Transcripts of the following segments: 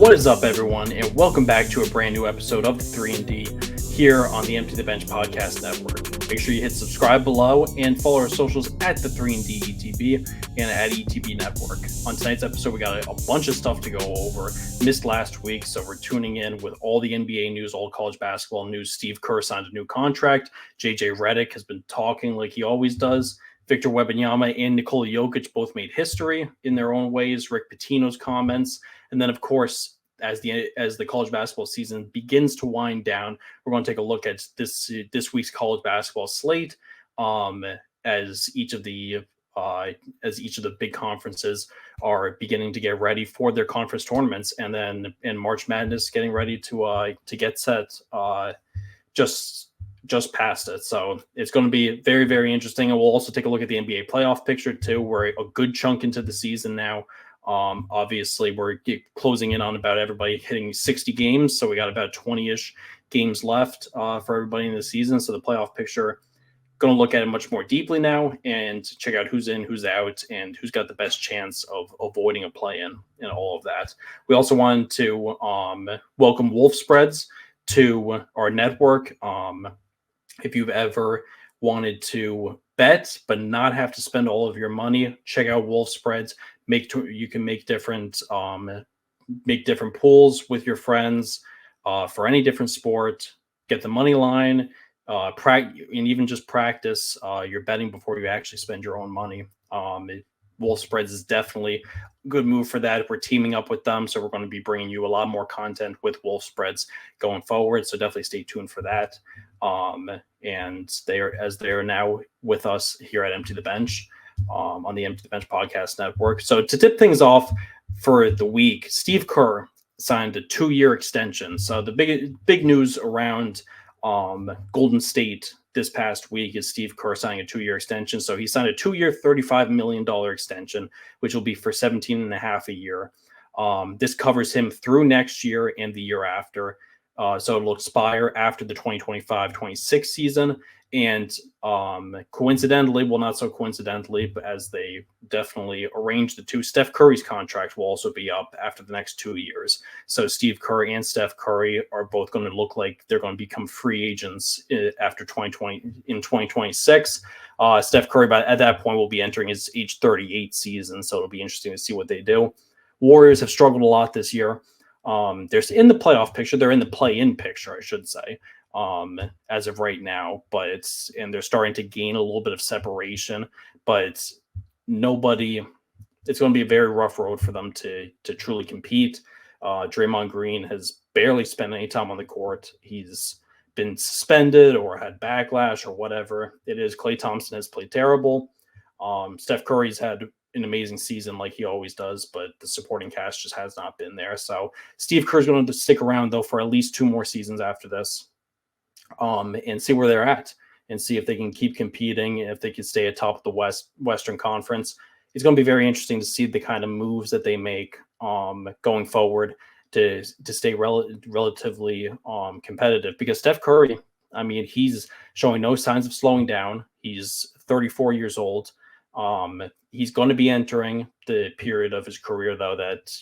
What is up, everyone, and welcome back to a brand new episode of the 3&D here on the Empty the Bench Podcast Network. Make sure you hit subscribe below and follow our socials at the 3&D ETB and at ETB Network. On tonight's episode, we got a bunch of stuff to go over. Missed last week, so we're tuning in with all the NBA news, all college basketball news. Steve Kerr signed a new contract. JJ Redick has been talking like he always does. Victor Wembanyama and Nikola Jokic both made history in their own ways. Rick Pitino's comments. And then, of course, as the college basketball season begins to wind down, we're going to take a look at this week's college basketball slate as each of the big conferences are beginning to get ready for their conference tournaments, and then in March Madness getting ready to get set just past it. So it's going to be very, very interesting. And we'll also take a look at the NBA playoff picture too. We're a good chunk into the season now. Obviously we're closing in on about everybody hitting 60 games. So we got about 20-ish games left for everybody in the season. So the playoff picture, going to look at it much more deeply now and check out who's in, who's out, and who's got the best chance of avoiding a play-in and all of that. We also wanted to welcome WolfSpreads to our network. If you've ever wanted to bet but not have to spend all of your money, check out WolfSpreads. You can make different pools with your friends for any different sport. Get the money line, and even just practice your betting before you actually spend your own money. WolfSpreads is definitely a good move for that. We're teaming up with them, so we're going to be bringing you a lot more content with WolfSpreads going forward. So definitely stay tuned for that. And they are now with us here at Empty the Bench on the Empty the Bench Podcast Network. So to tip things off for the week, Steve Kerr signed a 2-year extension. So the big news around Golden State this past week is Steve Kerr signing a 2-year extension. So he signed a 2-year, $35 million extension, which will be for $17.5 a year. This covers him through next year and the year after. So it'll expire after the 2025-26 season. And coincidentally, well, not so coincidentally, but as they definitely arranged the two, Steph Curry's contract will also be up after the next 2 years. So Steve Kerr and Steph Curry are both going to look like they're going to become free agents after 2026. Steph Curry, at that point, will be entering his age 38 season. So it'll be interesting to see what they do. Warriors have struggled a lot this year. They're in the playoff picture. They're in the play-in picture, I should say, as of right now. But they're starting to gain a little bit of separation. But it's going to be a very rough road for them to truly compete. Draymond Green has barely spent any time on the court. He's been suspended or had backlash or whatever it is. Klay Thompson has played terrible. Steph Curry's had an amazing season like he always does, but the supporting cast just has not been there. So Steve Kerr's going to stick around, though, for at least 2 more seasons after this and see where they're at and see if they can keep competing, if they can stay atop of the Western Conference. It's going to be very interesting to see the kind of moves that they make going forward to stay relatively competitive, because Steph Curry, I mean, he's showing no signs of slowing down. He's 34 years old. He's going to be entering the period of his career, though, that,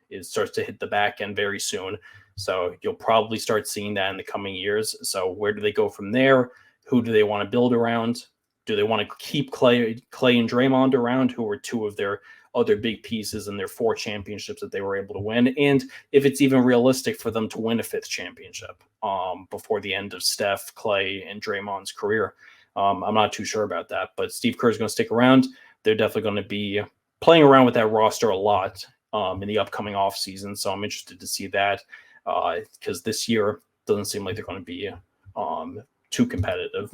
it starts to hit the back end very soon. So you'll probably start seeing that in the coming years. So where do they go from there? Who do they want to build around? Do they want to keep Klay and Draymond around, who were 2 of their other big pieces in their 4 championships that they were able to win? And if it's even realistic for them to win a 5th championship before the end of Steph, Klay, and Draymond's career. I'm not too sure about that, but Steve Kerr is going to stick around. They're definitely going to be playing around with that roster a lot in the upcoming offseason. So I'm interested to see that because this year doesn't seem like they're going to be too competitive.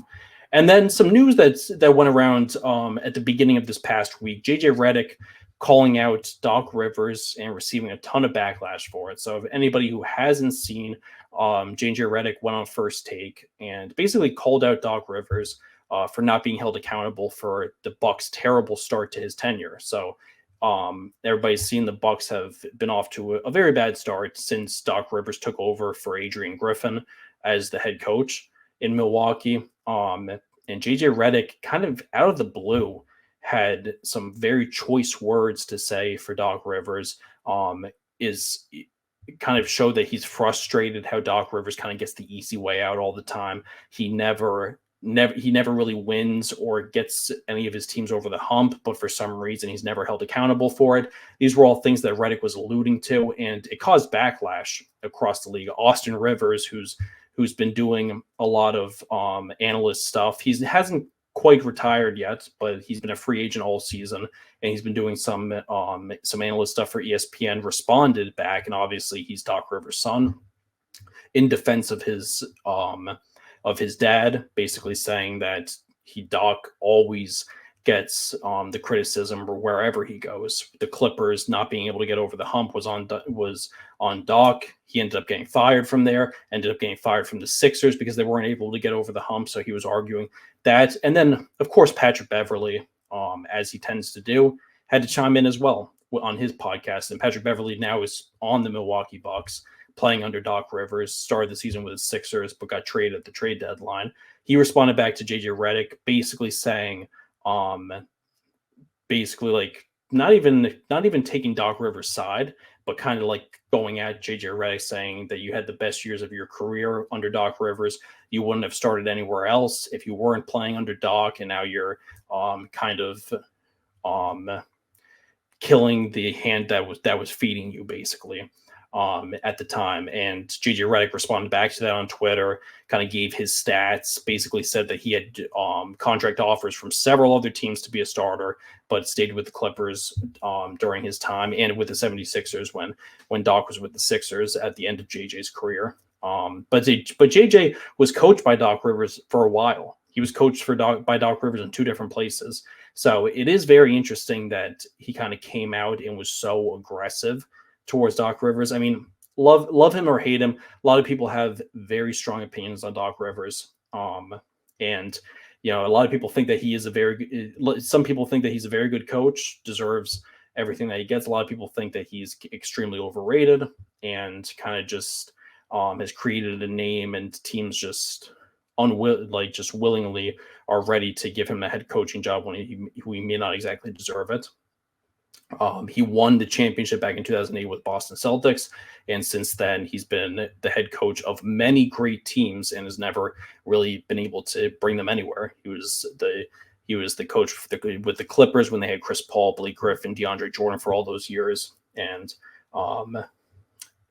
And then some news that went around at the beginning of this past week, JJ Redick calling out Doc Rivers and receiving a ton of backlash for it. So if anybody who hasn't seen, JJ Redick went on First Take and basically called out Doc Rivers for not being held accountable for the Bucks' terrible start to his tenure. So everybody's seen the Bucks have been off to a very bad start since Doc Rivers took over for Adrian Griffin as the head coach in Milwaukee. And JJ Redick, kind of out of the blue, had some very choice words to say for Doc Rivers. kind of showed that he's frustrated how Doc Rivers kind of gets the easy way out all the time. He never really wins or gets any of his teams over the hump, but for some reason he's never held accountable for it. These were all things that Redick was alluding to, and it caused backlash across the league. Austin Rivers, who's been doing a lot of analyst stuff, he hasn't quite retired yet, but he's been a free agent all season, and he's been doing some analyst stuff for ESPN. Responded back, and obviously he's Doc Rivers' son, in defense of his dad, basically saying that Doc always gets the criticism wherever he goes. The Clippers not being able to get over the hump was on Doc. He ended up getting fired from there, ended up getting fired from the Sixers because they weren't able to get over the hump. So he was arguing that. And then, of course, Patrick Beverley, as he tends to do, had to chime in as well on his podcast. And Patrick Beverley now is on the Milwaukee Bucks, playing under Doc Rivers, started the season with the Sixers, but got traded at the trade deadline. He responded back to JJ Redick, basically saying, basically like not even taking Doc Rivers' side, but kind of like going at JJ Redick, saying that you had the best years of your career under Doc Rivers. You wouldn't have started anywhere else if you weren't playing under Doc, and now you're kind of killing the hand that was feeding you, basically. At the time. And JJ Redick responded back to that on Twitter, kind of gave his stats, basically said that he had contract offers from several other teams to be a starter, but stayed with the Clippers during his time, and with the 76ers when Doc was with the Sixers at the end of JJ's career. But JJ was coached by Doc Rivers for a while. He was coached by Doc Rivers in two different places. So it is very interesting that he kind of came out and was so aggressive towards Doc Rivers. I mean, love him or hate him, a lot of people have very strong opinions on Doc Rivers. And a lot of people think that he is some people think that he's a very good coach, deserves everything that he gets. A lot of people think that he's extremely overrated and kind of just has created a name, and teams just willingly are ready to give him a head coaching job when he may not exactly deserve it. He won the championship back in 2008 with Boston Celtics, and since then he's been the head coach of many great teams and has never really been able to bring them anywhere. He was the coach with the Clippers when they had Chris Paul, Blake Griffin, DeAndre Jordan for all those years, and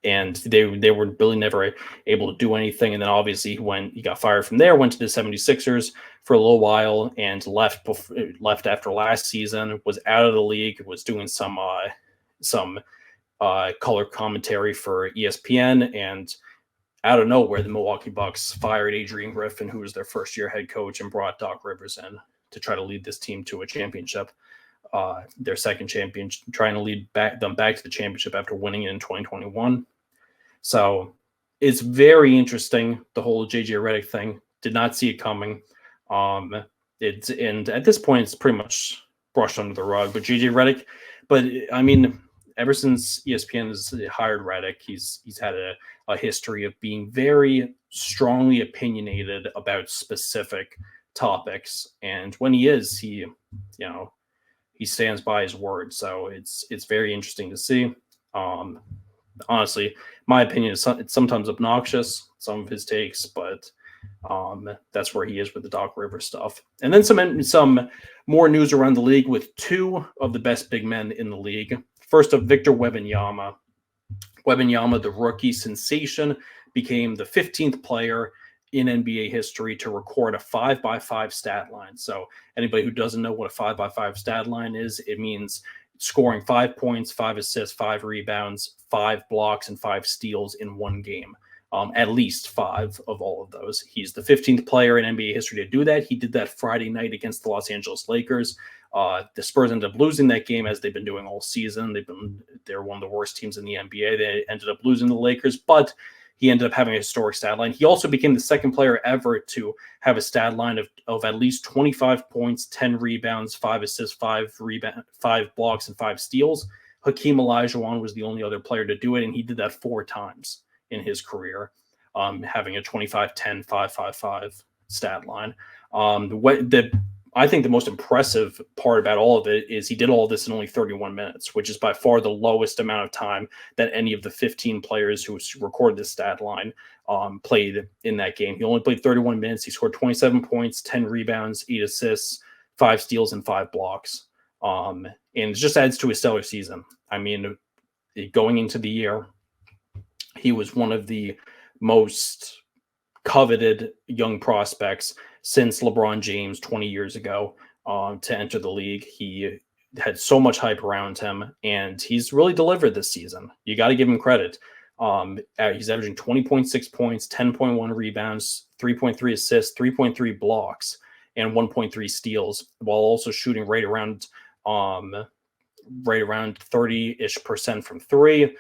they were really never able to do anything. And then obviously he got fired from there, went to the 76ers for a little while, and left after last season, was out of the league, was doing some color commentary for ESPN, and out of nowhere, the Milwaukee Bucks fired Adrian Griffin, who was their first year head coach, and brought Doc Rivers in to try to lead this team to a championship. Their second championship, trying to lead them back to the championship after winning it in 2021. So it's very interesting, the whole JJ Redick thing. Did not see it coming. And at this point, it's pretty much brushed under the rug. But JJ Redick, I mean, ever since ESPN has hired Redick, he's had a history of being very strongly opinionated about specific topics. And when he stands by his word. So it's very interesting to see. Honestly, my opinion is it's sometimes obnoxious, some of his takes, but that's where he is with the Doc Rivers stuff. And then some more news around the league with two of the best big men in the league. First up, Victor Wembanyama. Wembanyama, the rookie sensation, became the 15th player in NBA history to record a 5x5 stat line. So anybody who doesn't know what a 5x5 stat line is, it means scoring 5 points, 5 assists, 5 rebounds, 5 blocks, and 5 steals in one game. At least 5 of all of those. He's the 15th player in NBA history to do that. He did that Friday night against the Los Angeles Lakers. The Spurs ended up losing that game, as they've been doing all season. They're one of the worst teams in the NBA. They ended up losing the Lakers, but he ended up having a historic stat line. He also became the second player ever to have a stat line of at least 25 points, 10 rebounds, 5 assists, 5 blocks, and 5 steals. Hakeem Olajuwon was the only other player to do it, and he did that 4 times in his career, having a 25-10-5-5-5 stat line. The I think the most impressive part about all of it is he did all of this in only 31 minutes, which is by far the lowest amount of time that any of the 15 players who recorded this stat line played in that game. He only played 31 minutes. He scored 27 points, 10 rebounds, 8 assists, 5 steals, and 5 blocks. And it just adds to his stellar season. I mean, going into the year, he was one of the most coveted young prospects since LeBron James 20 years ago to enter the league. He had so much hype around him, and he's really delivered this season. You got to give him credit. He's averaging 20.6 points, 10.1 rebounds, 3.3 assists, 3.3 blocks, and 1.3 steals, while also shooting right around 30-ish% from three,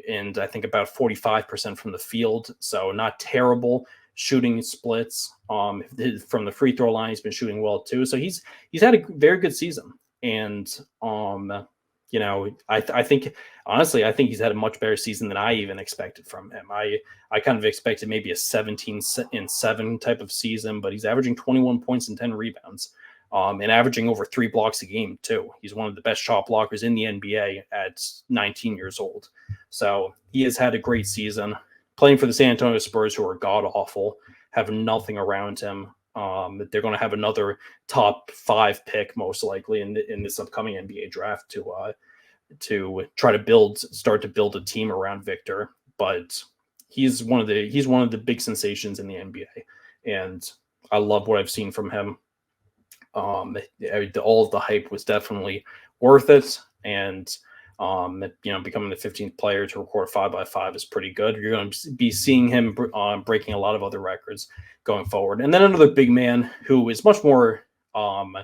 and I think about 45% from the field. So not terrible shooting splits. From the free throw line, he's been shooting well too. So he's had a very good season. And I think honestly, I think he's had a much better season than I even expected from him. I kind of expected maybe a 17-7 type of season, but he's averaging 21 points and 10 rebounds. And averaging over 3 blocks a game, too. He's one of the best shot blockers in the NBA at 19 years old. So he has had a great season. Playing for the San Antonio Spurs, who are god-awful, have nothing around him. They're going to have another top 5 pick, most likely, in this upcoming NBA draft to try to start to build a team around Victor. But he's one of the big sensations in the NBA. And I love what I've seen from him. All of the hype was definitely worth it, and becoming the 15th player to record 5x5 is pretty good. You're going to be seeing him breaking a lot of other records going forward. And then another big man who is much more of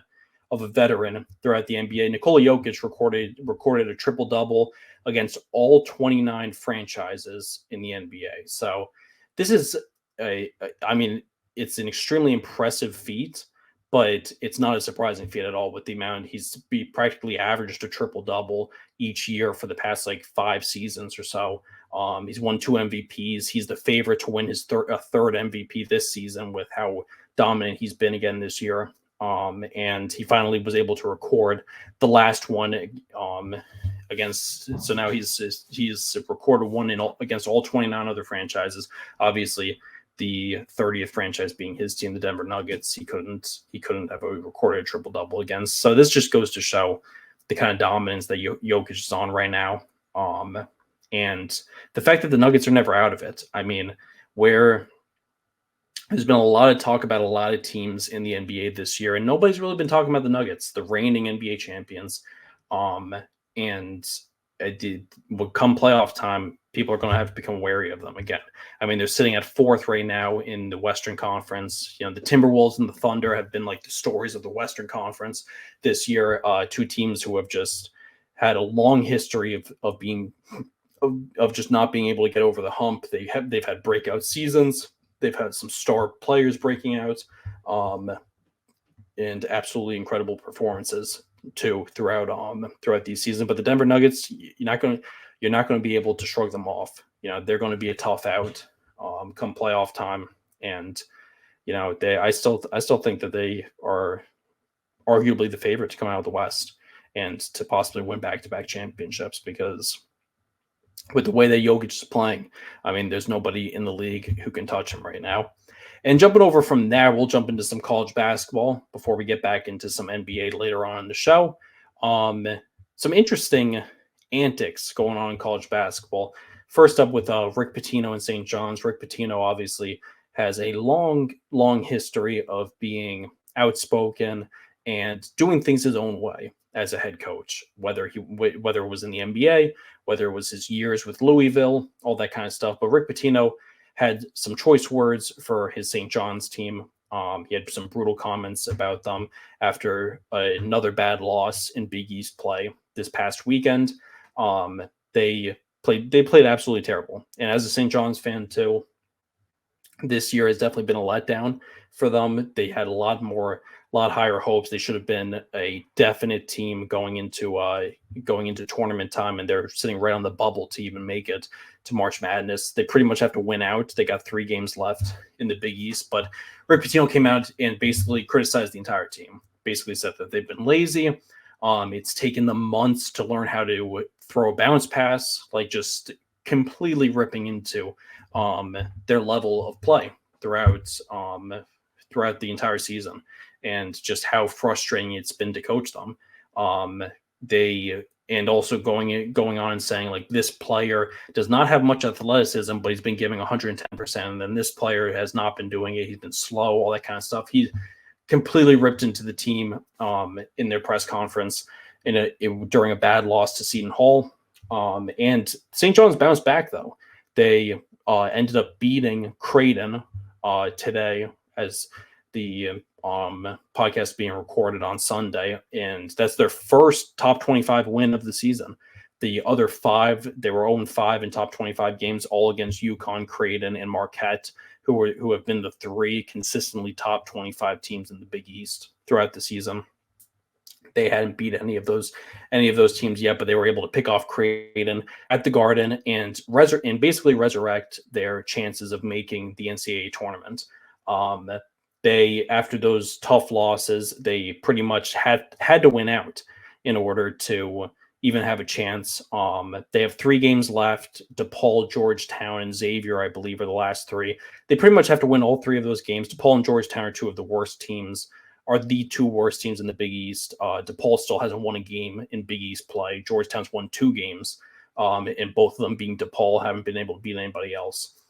a veteran throughout the NBA, Nikola Jokic recorded a triple-double against all 29 franchises in the NBA. So this is it's an extremely impressive feat. But it's not a surprising feat at all with the amount he's practically averaged a triple-double each year for the past 5 seasons or so. He's won 2 MVPs. He's the favorite to win his third MVP this season with how dominant he's been again this year. And he finally was able to record the last one against. So now he's recorded one against all 29 other franchises. Obviously, the 30th franchise being his team, the Denver Nuggets, he couldn't have recorded a triple-double against. So this just goes to show the kind of dominance that Jokic is on right now. And the fact that the Nuggets are never out of it. I mean, where there's been a lot of talk about a lot of teams in the NBA this year, and nobody's really been talking about the Nuggets, the reigning NBA champions. And come playoff time, people are going to have to become wary of them again. I mean, they're sitting at 4th right now in the Western Conference. The Timberwolves and the Thunder have been like the stories of the Western Conference this year. 2 teams who have just had a long history of just not being able to get over the hump. They've had breakout seasons. They've had some star players breaking out, and absolutely incredible performances too throughout these seasons. But the Denver Nuggets, you're not going to be able to shrug them off. They're going to be a tough out come playoff time, and I still think that they are arguably the favorite to come out of the West and to possibly win back-to-back championships, because with the way that Jokic is playing, I mean, there's nobody in the league who can touch him right now. And jumping over from there, we'll jump into some college basketball before we get back into some NBA later on in the show. Some interesting antics going on in college basketball. First up with Rick Pitino and St. John's. Rick Pitino obviously has a long history of being outspoken and doing things his own way as a head coach, whether it was in the NBA, whether it was his years with Louisville, all that kind of stuff. But Rick Pitino had some choice words for his St. John's team. He had some brutal comments about them after another bad loss in Big East play this past weekend. They played absolutely terrible. And as a St. John's fan too, this year has definitely been a letdown for them. They had a lot higher hopes. They should have been a definite team going into tournament time, and they're sitting right on the bubble to even make it to March Madness. They pretty much have to win out. They got 3 games left in the Big East, but Rick Pitino came out and basically criticized the entire team. Basically said that they've been lazy. It's taken them months to learn how to throw a bounce pass, like just completely ripping into their level of play throughout the entire season, and just how frustrating it's been to coach them. And also going on and saying, like, this player does not have much athleticism, but he's been giving 110%. And then this player has not been doing it. He's been slow, all that kind of stuff. He completely ripped into the team in their press conference during a bad loss to Seton Hall. And St. John's bounced back, though. They ended up beating Creighton today, as the podcast being recorded on Sunday, and that's their first top 25 win of the season. The other 5, they were 0-5 in top 25 games, all against UConn, Creighton, and Marquette, who have been the 3 consistently top 25 teams in the Big East throughout the season. They hadn't beat any of those teams yet, but they were able to pick off Creighton at the Garden and basically resurrect their chances of making the NCAA tournament. They, after those tough losses, they pretty much had to win out in order to even have a chance. They have 3 games left. DePaul, Georgetown, and Xavier, I believe, are the last 3. They pretty much have to win all 3 of those games. DePaul and Georgetown are the 2 worst teams in the Big East. DePaul still hasn't won a game in Big East play. Georgetown's won 2 games, and both of them being DePaul, haven't been able to beat anybody else.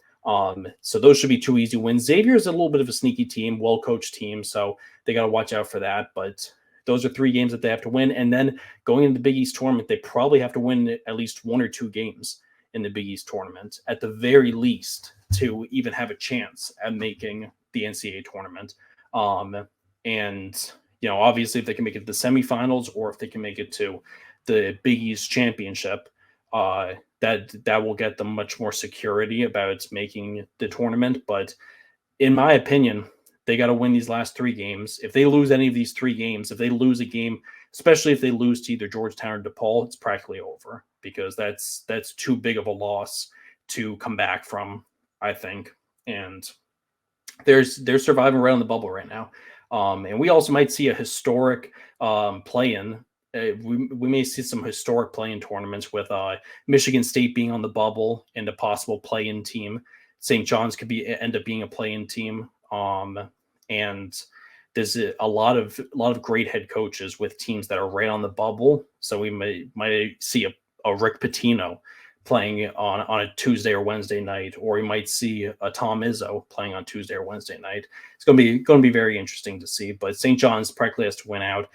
So those should be 2 easy wins. Xavier is a little bit of a sneaky team, well-coached team, so they got to watch out for that. But those are 3 games that they have to win. And then going into the Big East tournament, they probably have to win at least 1 or 2 games in the Big East tournament, at the very least, to even have a chance at making the NCAA tournament. And, obviously, if they can make it to the semifinals, or if they can make it to the Big East championship, that will get them much more security about making the tournament. But in my opinion, they got to win these last 3 games. If they lose any of these 3 games, if they lose a game, especially if they lose to either Georgetown or DePaul, it's practically over, because that's too big of a loss to come back from, I think. And they're surviving right on the bubble right now. And we also might see a historic play-in. We may see some historic play-in tournaments with Michigan State being on the bubble and a possible play-in team. St. John's could end up being a play-in team. And there's a lot of great head coaches with teams that are right on the bubble. So we might see a Rick Pitino playing on a Tuesday or Wednesday night, or we might see a Tom Izzo playing on Tuesday or Wednesday night. It's going to be very interesting to see. But St. John's practically has to win out.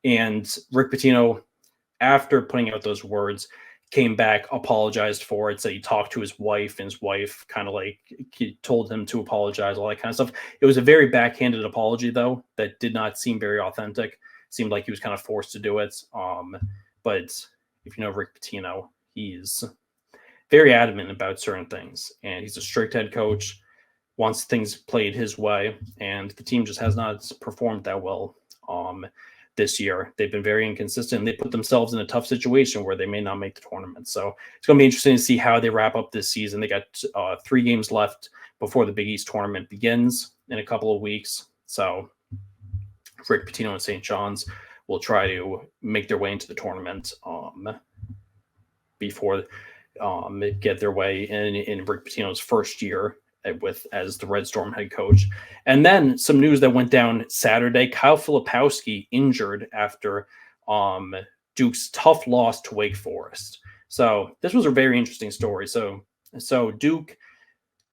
And Rick Pitino, after putting out those words, came back, apologized for it, said he talked to his wife, and his wife kind of told him to apologize, all that kind of stuff. It was a very backhanded apology, though, that did not seem very authentic. It seemed like he was kind of forced to do it. But if you know Rick Pitino, he's very adamant about certain things, and he's a strict head coach, wants things played his way, and the team just has not performed that well this year. They've been very inconsistent. They put themselves in a tough situation where they may not make the tournament. So it's going to be interesting to see how they wrap up this season. They got 3 games left before the Big East tournament begins in a couple of weeks. So Rick Pitino and St. John's will try to make their way into the tournament before get their way in Rick Pitino's first year as the Red Storm head coach. And then some news that went down Saturday: Kyle Filipowski injured after Duke's tough loss to Wake Forest. So this was a very interesting story. So Duke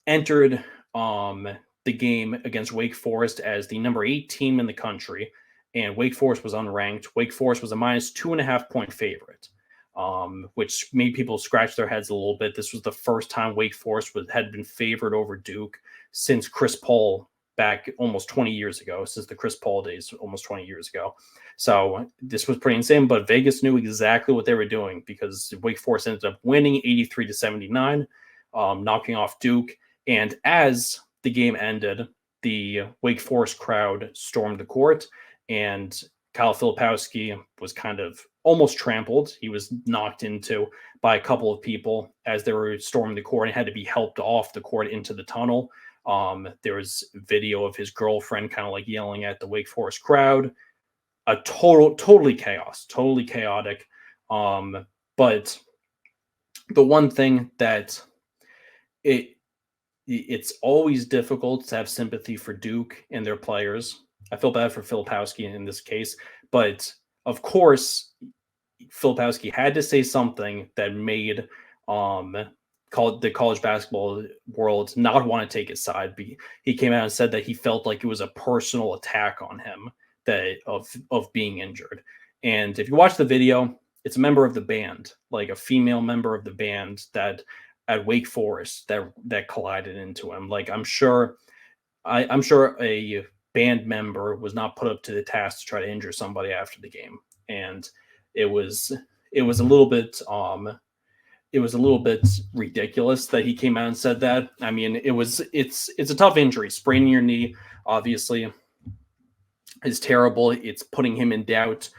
entered the game against Wake Forest as the number 8 team in the country, and Wake Forest was unranked. Wake Forest was a minus 2.5 point favorite, which made people scratch their heads a little bit. This was the first time Wake Forest had been favored over Duke since Chris Paul back almost 20 years ago, since the Chris Paul days almost 20 years ago. So this was pretty insane, but Vegas knew exactly what they were doing, because Wake Forest ended up winning 83-79, knocking off Duke. And as the game ended, the Wake Forest crowd stormed the court, and Kyle Filipowski was kind of almost trampled. He was knocked into by a couple of people as they were storming the court and had to be helped off the court into the tunnel. There was video of his girlfriend kind of like yelling at the Wake Forest crowd. A totally chaotic. But the one thing that it's always difficult to have sympathy for Duke and their players. I feel bad for Filipowski in this case, but of course, Filipowski had to say something that made the college basketball world not want to take his side. He came out and said that he felt like it was a personal attack on him of being injured. And if you watch the video, it's a member of the band, like a female member of the band that at Wake Forest that collided into him. Like I'm sure a band member was not put up to the task to try to injure somebody after the game. And it was a little bit ridiculous that he came out and said that. I mean, it's a tough injury. Spraining your knee, obviously, is terrible. It's putting him in doubt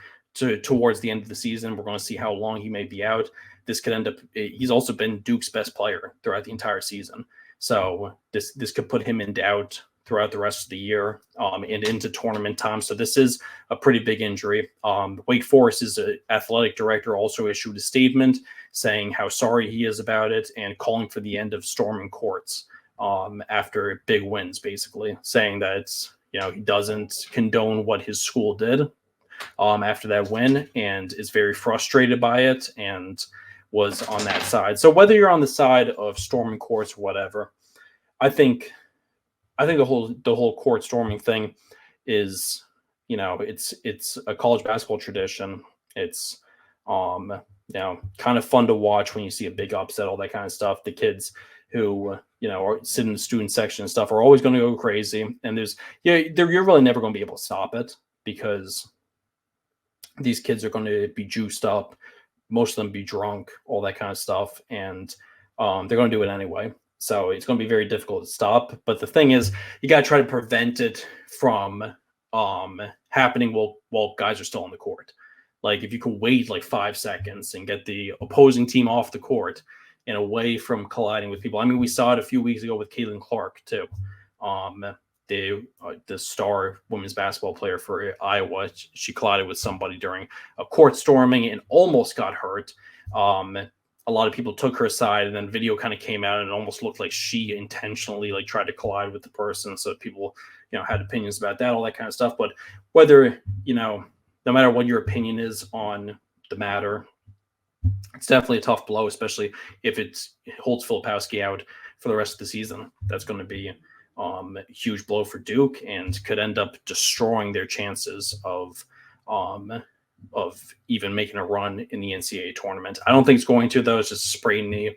towards the end of the season. We're going to see how long he may be out. This could end up. He's also been Duke's best player throughout the entire season, so this could put him in doubt throughout the rest of the year and into tournament time. So this is a pretty big injury. Wake Forest's athletic director also issued a statement saying how sorry he is about it and calling for the end of storming courts after big wins, basically saying that he doesn't condone what his school did after that win and is very frustrated by it and was on that side. So whether you're on the side of storming courts or whatever, I think the whole court storming thing is, it's a college basketball tradition. It's kind of fun to watch when you see a big upset, all that kind of stuff. The kids who are sitting in the student section and stuff are always going to go crazy, and you're really never going to be able to stop it because these kids are going to be juiced up, most of them be drunk, all that kind of stuff, and they're going to do it anyway. So it's going to be very difficult to stop. But the thing is, you got to try to prevent it from happening while guys are still on the court. Like if you could wait like 5 seconds and get the opposing team off the court and away from colliding with people. I mean, we saw it a few weeks ago with Caitlin Clark too. The star women's basketball player for Iowa, she collided with somebody during a court storming and almost got hurt. A lot of people took her side, and then video kind of came out and it almost looked like she intentionally like tried to collide with the person. So people, had opinions about that, all that kind of stuff. But whether, no matter what your opinion is on the matter, it's definitely a tough blow, especially if it holds Filipowski out for the rest of the season. That's going to be a huge blow for Duke and could end up destroying their chances of even making a run in the NCAA tournament. I don't think it's going to, though. It's just a sprained knee.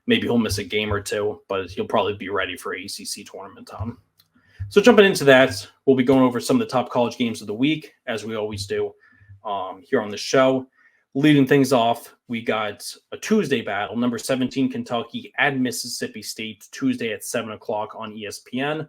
Maybe he'll miss a game or two, but he'll probably be ready for ACC tournament time. So jumping into that, we'll be going over some of the top college games of the week, as we always do here on the show. Leading things off, we got a Tuesday battle, number 17 Kentucky at Mississippi State, Tuesday at 7 o'clock on ESPN.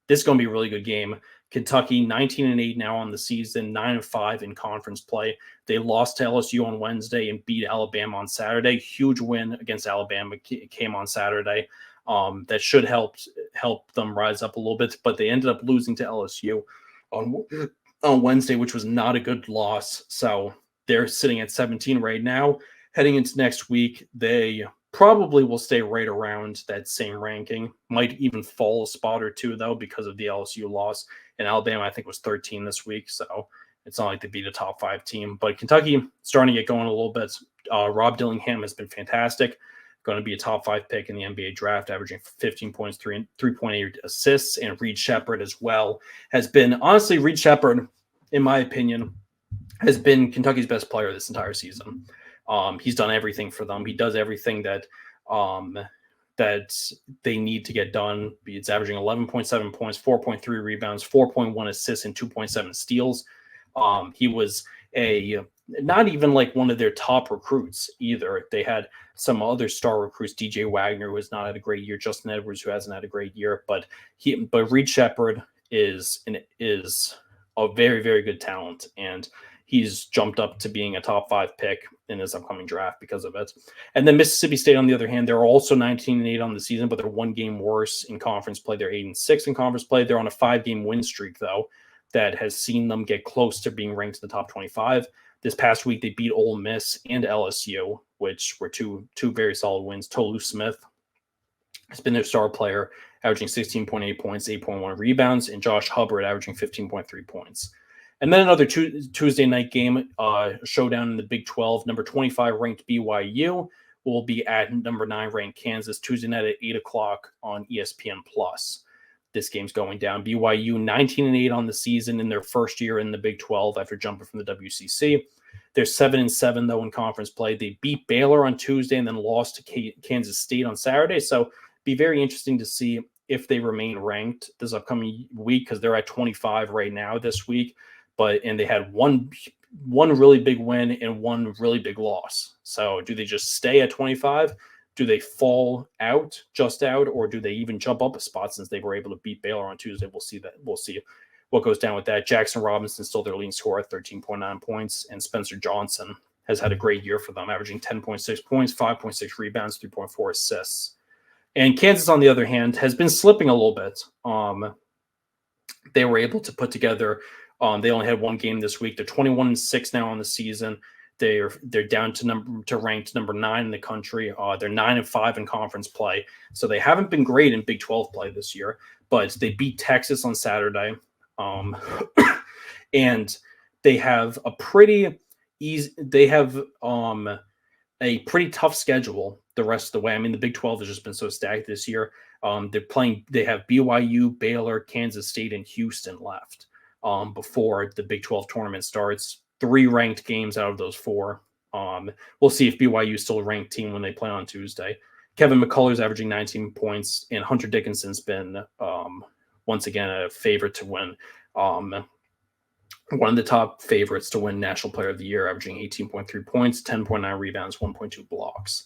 This is going to be a really good game. Kentucky 19-8 now on the season, 9-5 in conference play. They lost to LSU on Wednesday and beat Alabama on Saturday. Huge win against Alabama came on Saturday. That should help them rise up a little bit, but they ended up losing to LSU on Wednesday, which was not a good loss. So they're sitting at 17 right now. Heading into next week, they probably will stay right around that same ranking. Might even fall a spot or two, though, because of the LSU loss. And Alabama, I think, was 13 this week, so it's not like they beat a top 5 team. But Kentucky starting to get going a little bit. Rob Dillingham has been fantastic. Going to be a top 5 pick in the NBA draft, averaging 15 points, 3.8 assists. And Reed Sheppard as well has been, honestly, Reed Sheppard, in my opinion, has been Kentucky's best player this entire season. He's done everything for them. He does everything that they need to get done. It's averaging 11.7 points, 4.3 rebounds, 4.1 assists, and 2.7 steals. He was not even like one of their top recruits either. They had some other star recruits, DJ Wagner, who has not had a great year, Justin Edwards, who hasn't had a great year, but Reed Shepherd is a very, very good talent, and he's jumped up to being a top 5 pick in this upcoming draft because of it. And then Mississippi State, on the other hand, they're also 19-8 on the season, but they're 1 game worse in conference play. They're 8-6 in conference play. They're on a 5-game win streak, though, that has seen them get close to being ranked in the top 25. This past week, they beat Ole Miss and LSU, which were two very solid wins. Tolu Smith has been their star player, averaging 16.8 points, 8.1 rebounds, and Josh Hubbard averaging 15.3 points. And then another Tuesday night game, showdown in the Big 12. Number 25 ranked BYU will be at number 9 ranked Kansas Tuesday night at 8 o'clock on ESPN+. This game's going down. BYU 19-8 on the season in their first year in the Big 12 after jumping from the WCC. They're 7-7 though in conference play. They beat Baylor on Tuesday and then lost to Kansas State on Saturday. So be very interesting to see if they remain ranked this upcoming week, because they're at 25 right now this week. And they had one really big win and one really big loss. So do they just stay at 25? Do they fall out, or do they even jump up a spot since they were able to beat Baylor on Tuesday? We'll see that. We'll see what goes down with that. Jackson Robinson still their leading scorer at 13.9 points, and Spencer Johnson has had a great year for them, averaging 10.6 points, 5.6 rebounds, 3.4 assists. And Kansas, on the other hand, has been slipping a little bit. They were able to put together. They only had 1 game this week. They're 21-6 now on the season. They're down to ranked number 9 in the country. They're 9-5 in conference play, so they haven't been great in Big 12 play this year. But they beat Texas on Saturday, and they have a pretty easy. They have a pretty tough schedule the rest of the way. I mean, the Big 12 has just been so stacked this year. They have BYU, Baylor, Kansas State, and Houston left before the Big 12 tournament starts. 3 ranked games out of those 4. We'll see if BYU is still a ranked team when they play on Tuesday. Kevin McCullough's averaging 19 points, and Hunter Dickinson's been once again a favorite to win. One of the top favorites to win National Player of the Year, averaging 18.3 points, 10.9 rebounds, 1.2 blocks.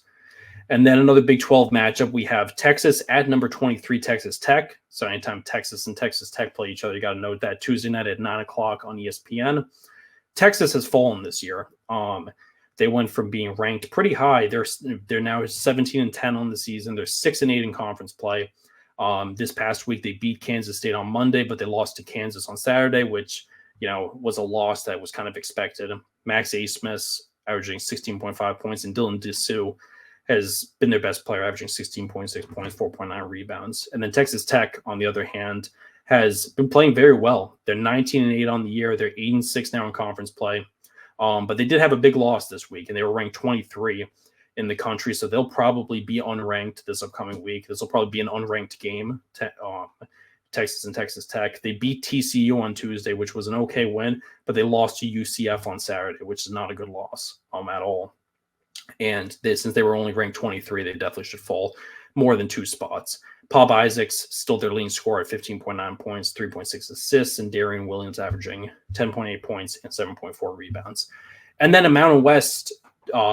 And then another Big 12 matchup, we have Texas at number 23, Texas Tech. So anytime Texas and Texas Tech play each other, you got to note that Tuesday night at 9 o'clock on ESPN. Texas has fallen this year. They went from being ranked pretty high. They're now 17-10 on the season. They're 6-8 in conference play. This past week they beat Kansas State on Monday, but they lost to Kansas on Saturday, which was a loss that was kind of expected. Max Asmus averaging 16.5 points, and Dylan Dessou has been their best player, averaging 16.6 points, 4.9 rebounds. And then Texas Tech, on the other hand, has been playing very well. They're 19-8 on the year. They're 8-6 now in conference play. But they did have a big loss this week, and they were ranked 23 in the country. So they'll probably be unranked this upcoming week. This will probably be an unranked game, Texas and Texas Tech. They beat TCU on Tuesday, which was an okay win, but they lost to UCF on Saturday, which is not a good loss at all. And since they were only ranked 23, they definitely should fall more than 2 spots. Pop Isaacs still their leading scorer at 15.9 points, 3.6 assists, and Darian Williams averaging 10.8 points and 7.4 rebounds. And then a Mountain West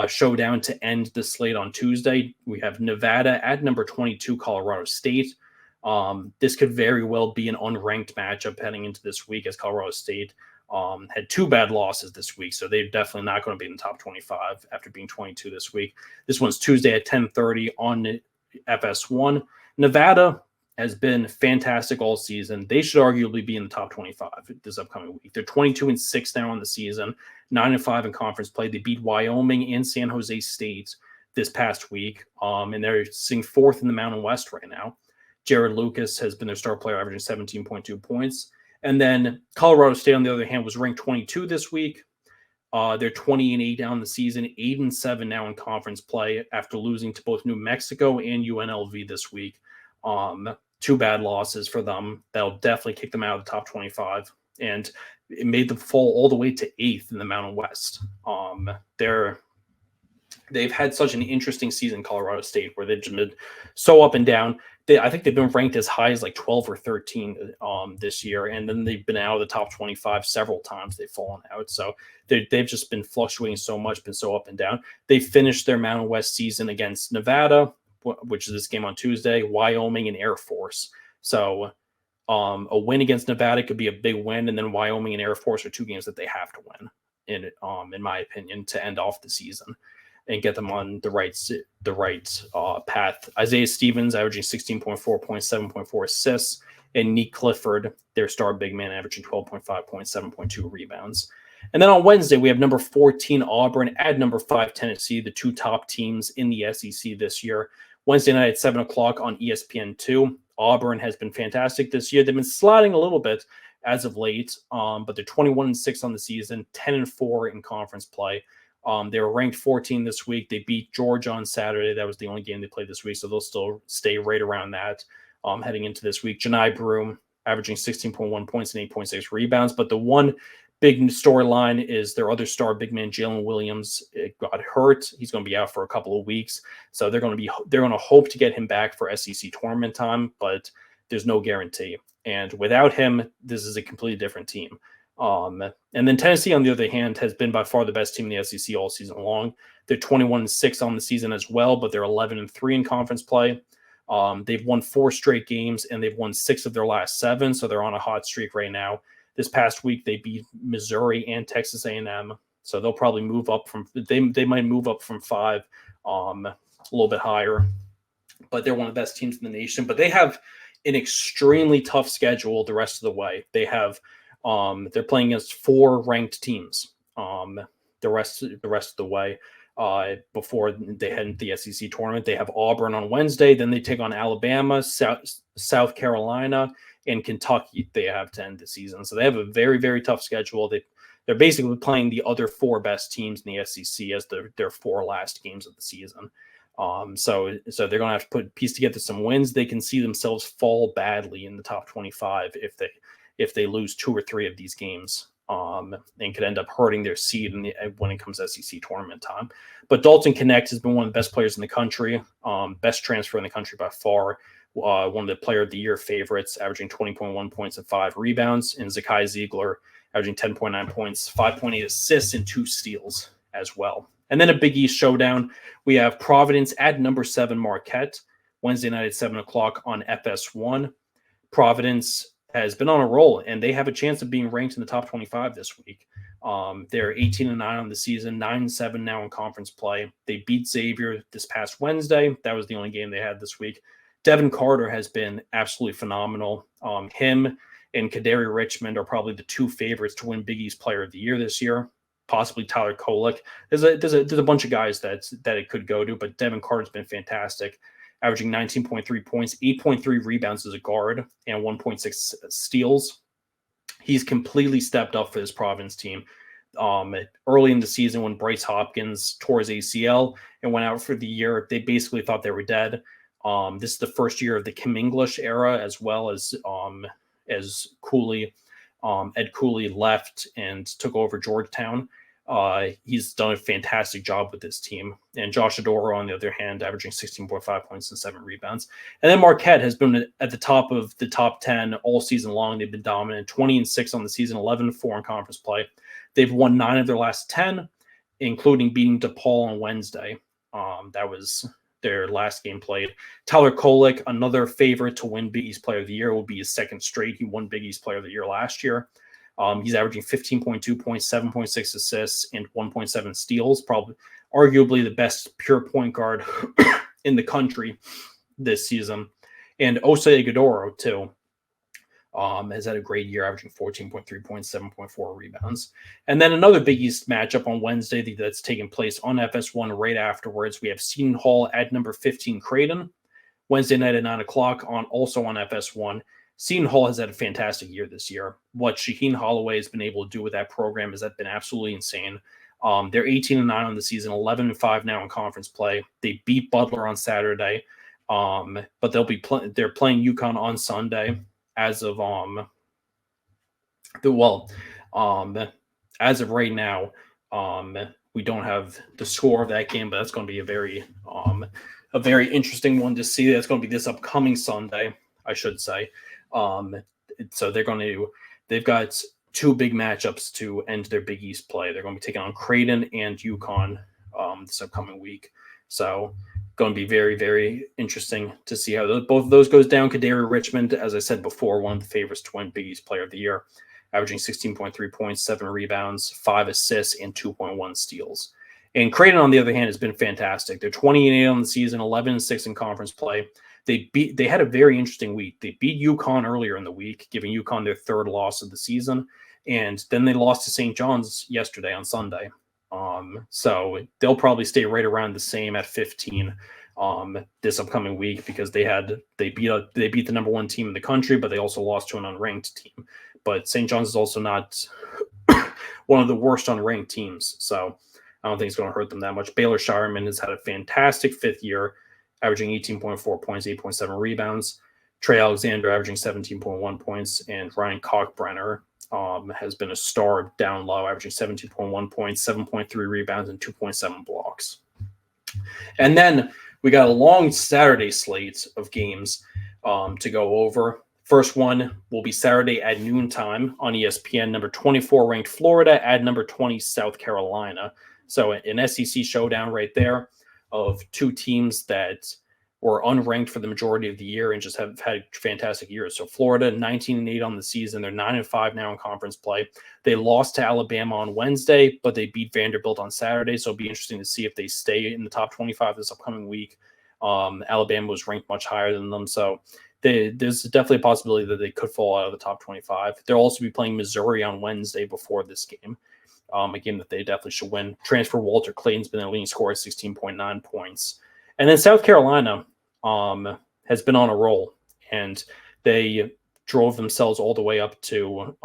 showdown to end the slate on Tuesday. We have Nevada at number 22, Colorado State. This could very well be an unranked matchup heading into this week, as Colorado State had 2 bad losses this week, so they're definitely not going to be in the top 25 after being 22 this week. This one's Tuesday at 10:30 on FS1. Nevada has been fantastic all season. They should arguably be in the top 25 this upcoming week. They're 22-6 now on the season, 9-5 in conference play. They beat Wyoming and San Jose State this past week, and they're sitting 4th in the Mountain West right now. Jared Lucas has been their star player, averaging 17.2 points. And then Colorado State, on the other hand, was ranked 22 this week. They're 20-8 down the season, 8-7 now in conference play after losing to both New Mexico and UNLV this week. 2 bad losses for them. That'll definitely kick them out of the top 25. And it made them fall all the way to 8th in the Mountain West. They've had such an interesting season, Colorado State, where they've just been so up and down. I think they've been ranked as high as like 12 or 13 this year, and then they've been out of the top 25 several times. They've fallen out, so they've just been fluctuating so much, been so up and down. They finished their Mountain West season against Nevada, which is this game on Tuesday, Wyoming, and Air Force. So a win against Nevada could be a big win, and then Wyoming and Air Force are two games that they have to win, in my opinion, to end off the season and get them on the right path. Isaiah Stevens averaging 16.4 points, 7.4 assists, and Nick Clifford, their star big man, averaging 12.5 points, 7.2 rebounds. And then on Wednesday, we have number 14 Auburn at number 5 Tennessee, the two top teams in the SEC this year. Wednesday night at 7 o'clock on ESPN2. Auburn has been fantastic this year. They've been sliding a little bit as of late, but they're 21-6 on the season, 10-4 in conference play. They were ranked 14 this week. They beat Georgia on Saturday. That was the only game they played this week, so they'll still stay right around that heading into this week. Janai Broom averaging 16.1 points and 8.6 rebounds. But the one big storyline is their other star big man, Jalen Williams, got hurt. He's going to be out for a couple of weeks, so they're going to hope to get him back for SEC tournament time, but there's no guarantee. And without him, this is a completely different team. And then Tennessee, on the other hand, has been by far the best team in the SEC all season long. They're 21-6 on the season as well, but they're 11-3 in conference play. They've won 4 straight games, and they've won 6 of their last 7, so they're on a hot streak right now. This past week, they beat Missouri and Texas A&M, so they'll probably move up from they might move up from 5 a little bit higher. But they're one of the best teams in the nation. But they have an extremely tough schedule the rest of the way. They have they're playing against 4 ranked teams the rest of the way before they head into the SEC tournament. They have Auburn on Wednesday, then they take on Alabama, South Carolina, and Kentucky. They have to end the season, so they have a very, very tough schedule. They're basically playing the other 4 best teams in the SEC as their 4 last games of the season. So they're going to have to piece together some wins. They can see themselves fall badly in the top 25 if they lose 2 or 3 of these games, and could end up hurting their seed when it comes to SEC tournament time. But Dalton Knecht has been one of the best players in the country, best transfer in the country by far, one of the player of the year favorites, averaging 20.1 points and 5 rebounds, and Zakai Ziegler averaging 10.9 points, 5.8 assists, and 2 steals as well. And then a Big East showdown. We have Providence at number 7 Marquette, Wednesday night at 7 o'clock on FS1. Providence has been on a roll, and they have a chance of being ranked in the top 25 this week. They're 18-9 on the season, 9-7 now in conference play. They beat Xavier this past Wednesday. That was the only game they had this week. Devin Carter has been absolutely phenomenal. Him and Kadari Richmond are probably the 2 favorites to win Big East Player of the Year this year. Possibly Tyler Kolek. There's a bunch of guys that it could go to, but Devin Carter's been fantastic, averaging 19.3 points, 8.3 rebounds as a guard, and 1.6 steals. He's completely stepped up for this Providence team. Early in the season, when Bryce Hopkins tore his ACL and went out for the year, they basically thought they were dead. This is the first year of the Kim English era, as well as Cooley. Ed Cooley left and took over Georgetown. He's done a fantastic job with this team. And Josh Adoro, on the other hand, averaging 16.5 points and 7 rebounds. And then Marquette has been at the top of the top 10 all season long. They've been dominant, 20-6 on the season, 11-4 in conference play. They've won 9 of their last 10, including beating DePaul on Wednesday. That was their last game played. Tyler Kolek, another favorite to win Big East Player of the Year, will be his 2nd straight. He won Big East Player of the Year last year. He's averaging 15.2 points, 7.6 assists, and 1.7 steals. Probably, arguably the best pure point guard in the country this season. And Osei Ighodaro, too, has had a great year, averaging 14.3 points, 7.4 rebounds. And then another Big East matchup on Wednesday that's taking place on FS1 right afterwards. We have Seton Hall at number 15 Creighton, Wednesday night at 9 o'clock, also on FS1. Seton Hall has had a fantastic year this year. What Shaheen Holloway has been able to do with that program has been absolutely insane. They're 18-9 on the season, 11-5 now in conference play. They beat Butler on Saturday, but they're playing UConn on Sunday. As of as of right now, We don't have the score of that game, but that's going to be a very interesting one to see. That's going to be this upcoming Sunday, I should say. So they've got two big matchups to end their Big East play. They're going to be taking on Creighton and UConn this upcoming week. So going to be very, very interesting to see how both of those goes down. Kadari Richmond, as I said before, one of the favorites to win Big East Player of the Year, averaging 16.3 points, 7 rebounds, 5 assists, and 2.1 steals. And Creighton, on the other hand, has been fantastic. They're 20-8 on the season, 11-6 in conference play. They had a very interesting week. They beat UConn earlier in the week, giving UConn their third loss of the season. And then they lost to St. John's yesterday on Sunday. So they'll probably stay right around the same at 15 this upcoming week, because they beat the number one team in the country, but they also lost to an unranked team. But St. John's is also not one of the worst unranked teams, so I don't think it's going to hurt them that much. Baylor Shireman has had a fantastic fifth year, averaging 18.4 points, 8.7 rebounds. Trey Alexander averaging 17.1 points, and Ryan Kalkbrenner has been a star down low, averaging 17.1 points, 7.3 rebounds, and 2.7 blocks. And then we got a long Saturday slate of games to go over. First one will be Saturday at noontime on ESPN. Number 24 ranked Florida at number 20 South Carolina. So an SEC showdown right there of two teams that were unranked for the majority of the year and just have had fantastic years. So Florida 19-8 on the season. They're 9-5 now in conference play. They lost to Alabama on Wednesday, but they beat Vanderbilt on Saturday. So it'll be interesting to see if they stay in the top 25 this upcoming week. Alabama was ranked much higher than them, so there's definitely a possibility that they could fall out of the top 25. They'll also be playing Missouri on Wednesday before this game, a game that they definitely should win. Transfer Walter Clayton's been their leading scorer at 16.9 points. And then South Carolina has been on a roll, and they drove themselves all the way up to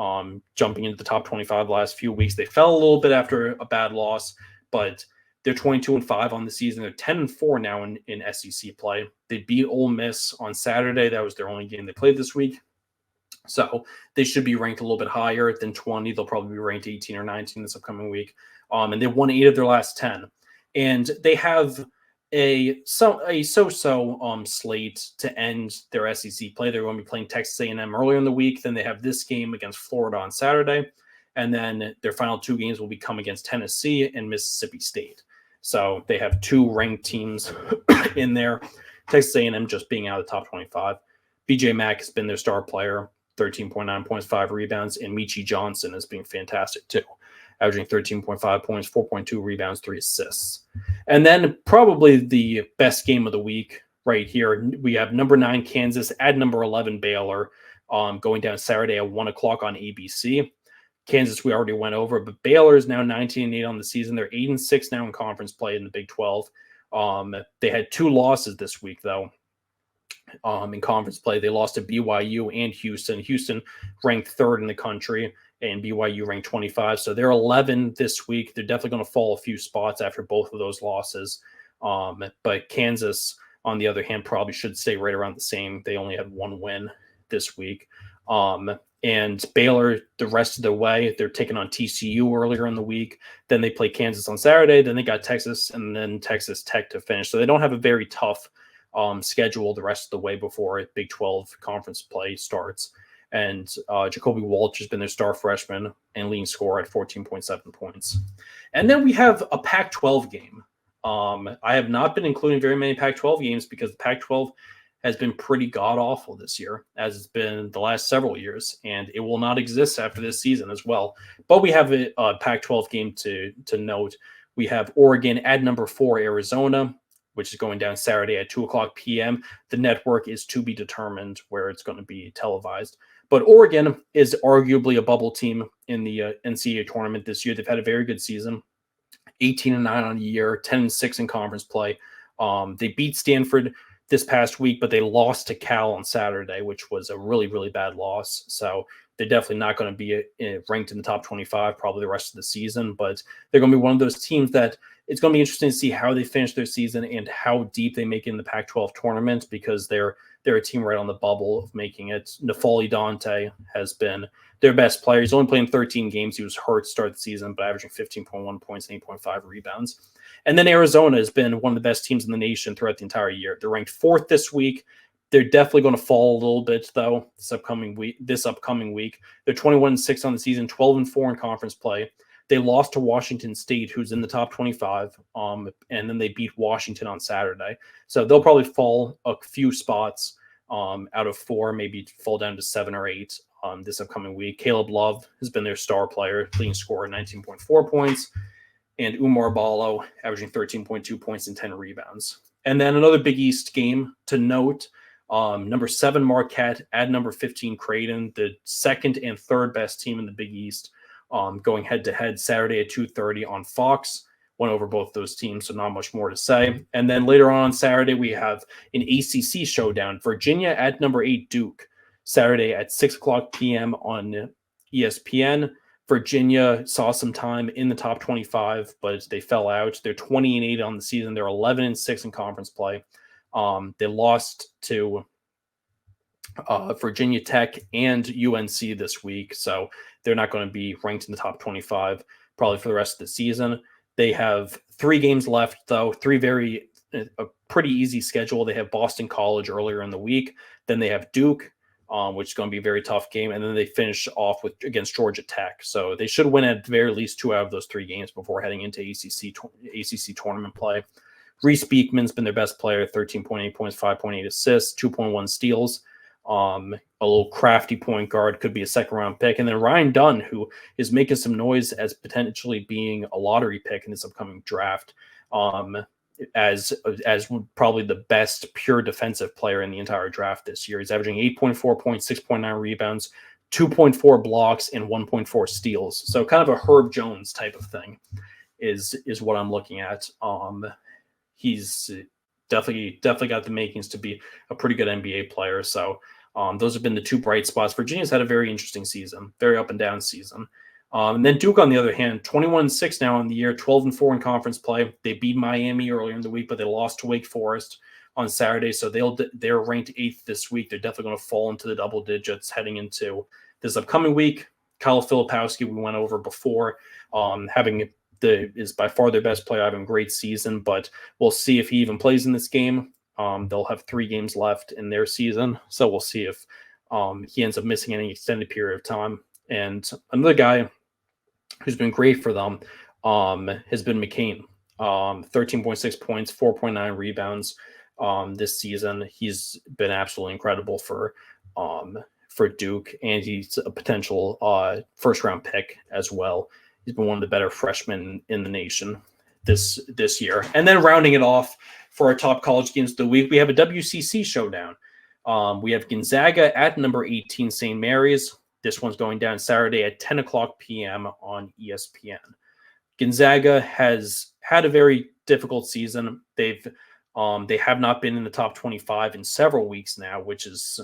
jumping into the top 25 the last few weeks. They fell a little bit after a bad loss, but they're 22-5 on the season. They're 10-4 now in SEC play. They beat Ole Miss on Saturday. That was their only game they played this week. So they should be ranked a little bit higher than 20. They'll probably be ranked 18 or 19 this upcoming week. And they won 8 of their last 10. And they have a so-so slate to end their SEC play. They're going to be playing Texas A&M earlier in the week. Then they have this game against Florida on Saturday. And then their final 2 games will become against Tennessee and Mississippi State. So they have 2 ranked teams in there. Texas A&M just being out of the top 25. BJ Mack has been their star player, 13.9 points, 5 rebounds, and Michi Johnson is being fantastic too, averaging 13.5 points, 4.2 rebounds, 3 assists. And then probably the best game of the week right here, we have number 9 Kansas at number 11 Baylor going down Saturday at 1 o'clock on ABC. Kansas, we already went over, but Baylor is now 19-8 on the season. They're 8-6 now in conference play in the Big 12. They had 2 losses this week, though, in conference play. They lost to BYU and Houston. Houston ranked 3rd in the country, and BYU ranked 25. So they're 11 this week. They're definitely going to fall a few spots after both of those losses. But Kansas, on the other hand, probably should stay right around the same. They only had 1 win this week. And Baylor, the rest of the way, they're taking on TCU earlier in the week. Then they play Kansas on Saturday. Then they got Texas and then Texas Tech to finish. So they don't have a very tough schedule the rest of the way before Big 12 conference play starts. And Jacoby Walsh has been their star freshman and leading scorer at 14.7 points. And then we have a Pac-12 game. I have not been including very many Pac-12 games because the Pac-12 has been pretty god-awful this year, as it's been the last several years, and it will not exist after this season as well. But we have a Pac-12 game to note. We have Oregon at number 4 Arizona, which is going down Saturday at 2 o'clock p.m. The network is to be determined where it's going to be televised. But Oregon is arguably a bubble team in the NCAA tournament this year. They've had a very good season, 18-9 on the year, 10-6 in conference play. They beat Stanford this past week, but they lost to Cal on Saturday, which was a really, really bad loss. So they're definitely not going to be ranked in the top 25 probably the rest of the season, but they're going to be one of those teams that it's going to be interesting to see how they finish their season and how deep they make it in the Pac-12 tournament, because they're they're a team right on the bubble of making it. Nafali Dante has been their best player. He's only playing 13 games. He was hurt to start the season, but averaging 15.1 points and 8.5 rebounds. And then Arizona has been one of the best teams in the nation throughout the entire year. They're ranked 4th this week. They're definitely going to fall a little bit, though, this upcoming week. They're 21-6 on the season, 12-4 in conference play. They lost to Washington State, who's in the top 25, and then they beat Washington on Saturday. So they'll probably fall a few spots out of 4, maybe fall down to 7 or 8 this upcoming week. Caleb Love has been their star player, leading scorer, 19.4 points, and Umar Ballo averaging 13.2 points and 10 rebounds. And then another Big East game to note, number 7 Marquette at number 15 Creighton, the second and third best team in the Big East, going head-to-head Saturday at 2:30 on Fox. Went over both those teams, so not much more to say. And then later on Saturday, we have an ACC showdown. Virginia at number 8 Duke, Saturday at 6 o'clock p.m. on ESPN. Virginia saw some time in the top 25, but they fell out. They're 20-8 on the season. They're 11-6 in conference play. They lost to Virginia Tech and UNC this week, so they're not going to be ranked in the top 25 probably for the rest of the season. They have 3 games left, though, a pretty easy schedule. They have Boston College earlier in the week. Then they have Duke, which is going to be a very tough game. And then they finish off against Georgia Tech. So they should win at the very least 2 out of those 3 games before heading into ACC tournament play. Reese Beekman's been their best player, 13.8 points, 5.8 assists, 2.1 steals. A little crafty point guard, could be a second-round pick. And then Ryan Dunn, who is making some noise as potentially being a lottery pick in this upcoming draft, as probably the best pure defensive player in the entire draft this year. He's averaging 8.4 points, 6.9 rebounds, 2.4 blocks, and 1.4 steals. So kind of a Herb Jones type of thing is what I'm looking at. He's definitely got the makings to be a pretty good NBA player. So those have been the 2 bright spots. Virginia's had a very interesting season, very up and down season. And then Duke, on the other hand, 21-6 now in the year, 12-4 in conference play. They beat Miami earlier in the week, but they lost to Wake Forest on Saturday. So they're ranked 8th this week. They're definitely going to fall into the double digits heading into this upcoming week. Kyle Filipowski, we went over before, is by far their best player, having a great season, but we'll see if he even plays in this game. They'll have 3 games left in their season, so we'll see if he ends up missing any extended period of time. And another guy who's been great for them has been McCain. 13.6 points, 4.9 rebounds this season. He's been absolutely incredible for Duke, and he's a potential first-round pick as well. He's been one of the better freshmen in the nation this year. And then rounding it off for our top college games of the week, we have a WCC showdown. We have Gonzaga at number 18 St. Mary's. This one's going down Saturday at 10 o'clock p.m. on ESPN. Gonzaga has had a very difficult season. They have not been in the top 25 in several weeks now, which is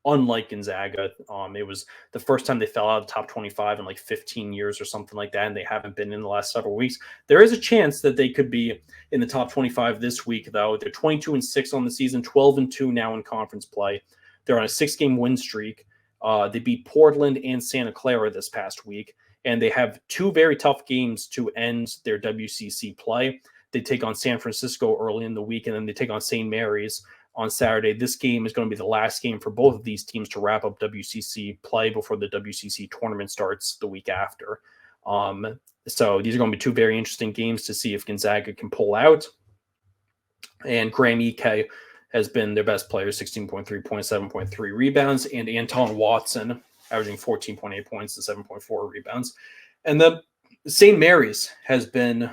unlike Gonzaga. It was the first time they fell out of the top 25 in like 15 years or something like that, and they haven't been in the last several weeks. There is a chance that they could be in the top 25 this week, though. They're 22-6 on the season, 12-2 now in conference play. They're on a 6-game win streak. They beat Portland and Santa Clara this past week, and they have 2 very tough games to end their WCC play. They take on San Francisco early in the week, and then they take on St. Mary's on Saturday. This game is going to be the last game for both of these teams to wrap up WCC play before the WCC tournament starts the week after. So these are going to be 2 very interesting games to see if Gonzaga can pull out. And Graham Ike has been their best player, 16.3 points, 7.3 rebounds, and Anton Watson averaging 14.8 points and 7.4 rebounds. And the St. Mary's has been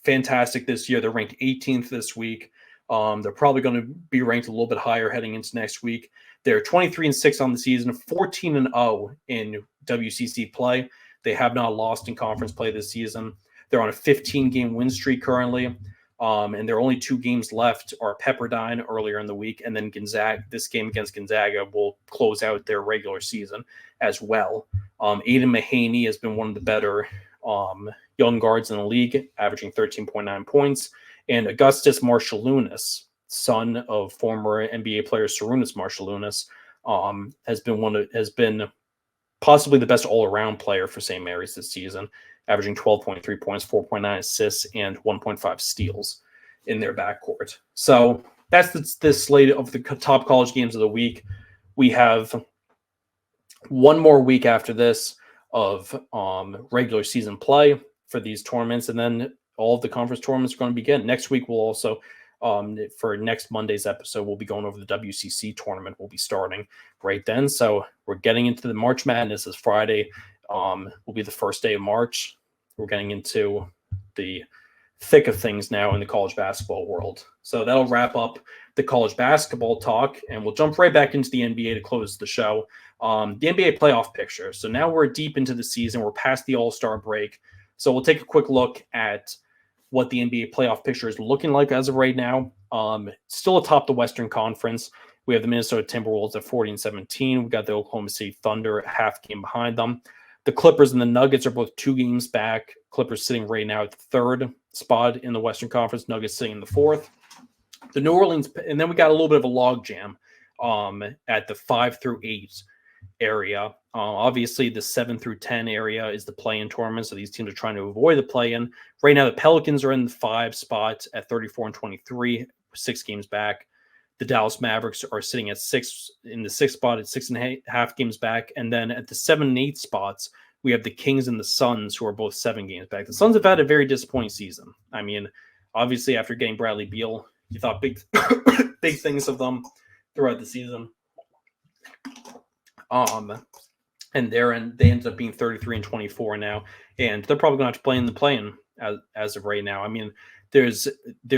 fantastic this year. They're ranked 18th this week. They're probably going to be ranked a little bit higher heading into next week. They're 23-6 on the season, 14-0 in WCC play. They have not lost in conference play this season. They're on a 15-game win streak currently, and their only 2 games left are Pepperdine earlier in the week, and then Gonzaga. This game against Gonzaga will close out their regular season as well. Aiden Mahaney has been one of the better young guards in the league, averaging 13.9 points. And Augustus Marshallunas son of former NBA player Sarunas Marciulionis, has been possibly the best all-around player for St. Mary's this season, averaging 12.3 points, 4.9 assists, and 1.5 steals in their backcourt. So that's the slate of the top college games of the week. We have one more week after this of regular season play for these tournaments, and then all of the conference tournaments are going to begin. Next week, we'll also, for next Monday's episode, we'll be going over the WCC tournament. We'll be starting right then. So we're getting into the March Madness. This Friday will be the first day of March. We're getting into the thick of things now in the college basketball world. So that'll wrap up the college basketball talk, and we'll jump right back into the NBA to close the show. The NBA playoff picture. So now we're deep into the season. We're past the All-Star break. So we'll take a quick look at what the NBA playoff picture is looking like as of right now. Still atop the Western Conference. We have the Minnesota Timberwolves at 40-17. We got the Oklahoma City Thunder a half game behind them. The Clippers and the Nuggets are both 2 games back. Clippers sitting right now at the 3rd spot in the Western Conference. Nuggets sitting in the 4th. The New Orleans, and then we got a little bit of a log jam at the 5 through 8 area. Obviously, the 7 through 10 area is the play-in tournament, so these teams are trying to avoid the play-in. Right now, the Pelicans are in the 5 spot at 34-23, 6 games back. The Dallas Mavericks are sitting at 6 in the 6th spot at 6.5 games back, and then at the 7 and 8 spots, we have the Kings and the Suns, who are both 7 games back. The Suns have had a very disappointing season. I mean, obviously, after getting Bradley Beal, you thought big things of them throughout the season. And they ended up being 33-24 now, and they're probably going to have to play in the play-in as of right now. I mean, there's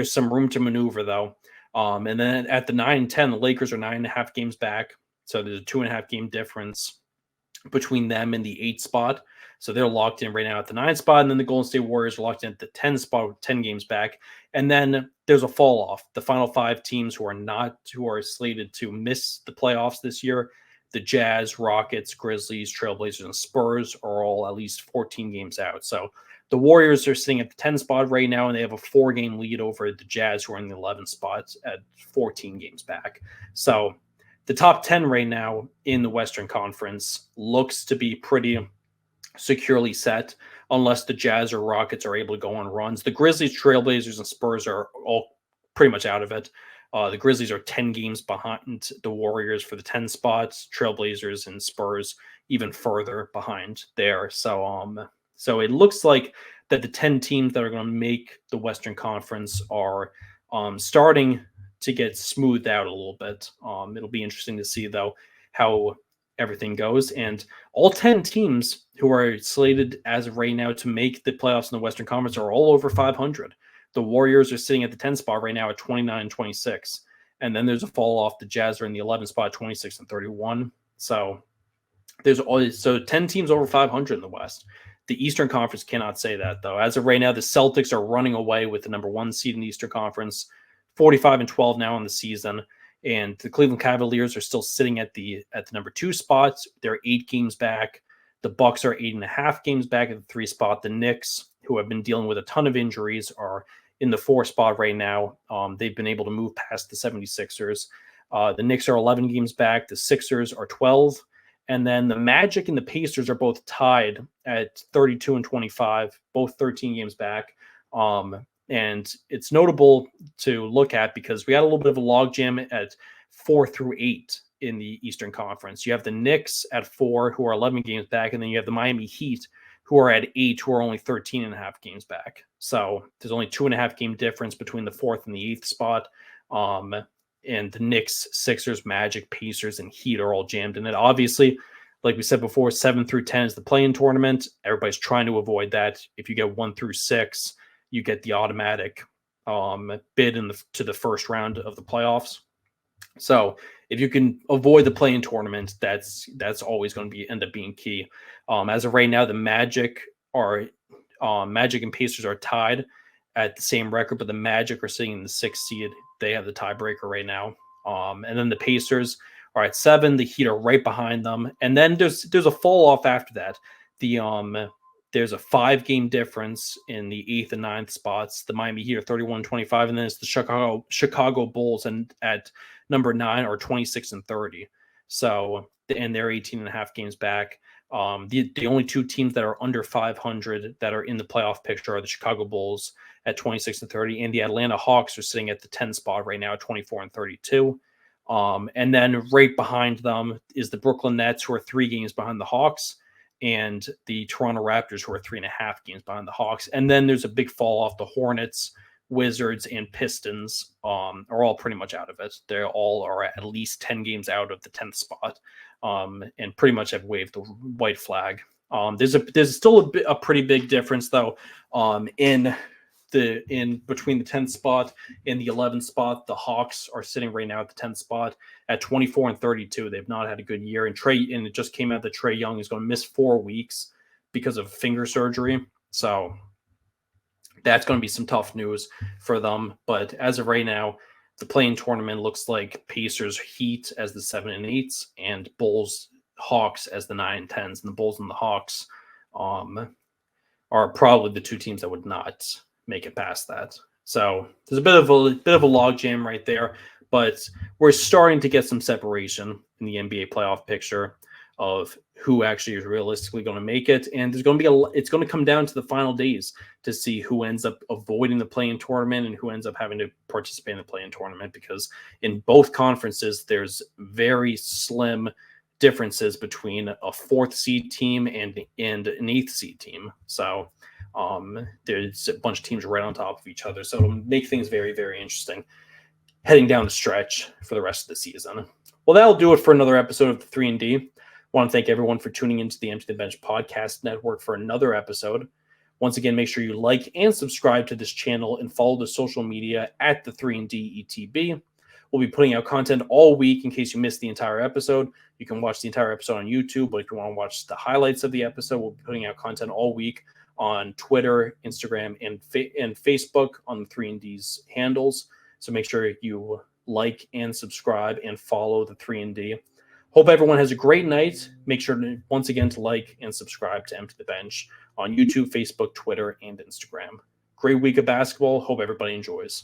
some room to maneuver though. And then at the 9 and 10, the Lakers are 9.5 games back, so there's a 2.5 game difference between them and the 8 spot. So they're locked in right now at the 9 spot, and then the Golden State Warriors are locked in at the 10 spot with 10 games back. And then there's a fall off. The final 5 teams who are slated to miss the playoffs this year, the Jazz, Rockets, Grizzlies, Trailblazers, and Spurs are all at least 14 games out. So the Warriors are sitting at the 10 spot right now, and they have a 4-game lead over the Jazz, who are in the 11 spots at 14 games back. So the top 10 right now in the Western Conference looks to be pretty securely set, unless the Jazz or Rockets are able to go on runs. The Grizzlies, Trailblazers, and Spurs are all pretty much out of it. The Grizzlies are 10 games behind the Warriors for the 10 spots. Trailblazers and Spurs even further behind there. So it looks like that the 10 teams that are going to make the Western Conference are starting to get smoothed out a little bit. It'll be interesting to see, though, how everything goes. And all 10 teams who are slated as of right now to make the playoffs in the Western Conference are all over 500. The Warriors are sitting at the 10 spot right now at 29-26. And then there's a fall off. The Jazz are in the 11 spot, 26-31. So there's always 10 teams over 500 in the West. The Eastern Conference cannot say that, though. As of right now, the Celtics are running away with the number 1 seed in the Eastern Conference, 45-12 now on the season. And the Cleveland Cavaliers are still sitting at the number 2 spot. They're 8 games back. The Bucks are 8.5 games back at the 3 spot. The Knicks, who have been dealing with a ton of injuries, are in the 4 spot right now. They've been able to move past the 76ers. The Knicks are 11 games back. The Sixers are 12. And then the Magic and the Pacers are both tied at 32-25, both 13 games back. And it's notable to look at because we had a little bit of a logjam at 4 through 8 in the Eastern Conference. You have the Knicks at 4, who are 11 games back, and then you have the Miami Heat, who are at 8, who are only 13.5 games back. So there's only 2.5 game difference between the 4th and the 8th spot. And the Knicks, Sixers, Magic, Pacers, and Heat are all jammed in it. Obviously, like we said before, 7 through 10 is the play-in tournament. Everybody's trying to avoid that. If you get 1 through 6, you get the automatic bid to the first round of the playoffs. So if you can avoid the play-in tournament, that's always going to end up being key. As of right now, the Magic and Pacers are tied at the same record, but the Magic are sitting in the 6th seed. They have the tiebreaker right now. And then the Pacers are at 7. The Heat are right behind them. And then there's a fall off after that. There's a 5-game difference in the 8th and 9th spots. The Miami Heat are 31-25, and then it's the Chicago Bulls and at number 9 are 26-30. So, and they're 18.5 games back. The only 2 teams that are under 500 that are in the playoff picture are the Chicago Bulls at 26-30, and the Atlanta Hawks are sitting at the 10 spot right now at 24-32. And then right behind them is the Brooklyn Nets, who are 3 games behind the Hawks, and the Toronto Raptors, who are 3.5 games behind the Hawks. And then there's a big fall off. The Hornets, Wizards, and Pistons are all pretty much out of it. They all are at least 10 games out of the 10th spot, and pretty much have waved the white flag. There's still a pretty big difference though in between the 10th spot and the 11th spot. The Hawks are sitting right now at the 10th spot at 24-32. They've not had a good year, and it just came out that Trae Young is going to miss 4 weeks because of finger surgery. So that's going to be some tough news for them. But as of right now, the play-in tournament looks like Pacers, Heat as the 7 and 8s, and Bulls, Hawks as the 9 and 10s. And the Bulls and the Hawks are probably the 2 teams that would not make it past that. So there's a bit of a logjam right there, but we're starting to get some separation in the NBA playoff picture of who actually is realistically going to make it. And there's going to be it's going to come down to the final days to see who ends up avoiding the play-in tournament and who ends up having to participate in the play-in tournament, because in both conferences, there's very slim differences between a 4th seed team and an 8th seed team. So there's a bunch of teams right on top of each other. So it'll make things very, very interesting heading down the stretch for the rest of the season. Well, that'll do it for another episode of the 3&D. I want to thank everyone for tuning into the Empty the Bench podcast network for another episode. Once again, make sure you like and subscribe to this channel and follow the social media at the 3&D ETB. We'll be putting out content all week in case you missed the entire episode. You can watch the entire episode on YouTube, but if you want to watch the highlights of the episode, we'll be putting out content all week on Twitter, Instagram, and Facebook on the 3&D's handles. So make sure you like and subscribe and follow the 3&D. Hope everyone has a great night. Make sure to, once again, to like and subscribe to Empty the Bench on YouTube, Facebook, Twitter, and Instagram. Great week of basketball. Hope everybody enjoys.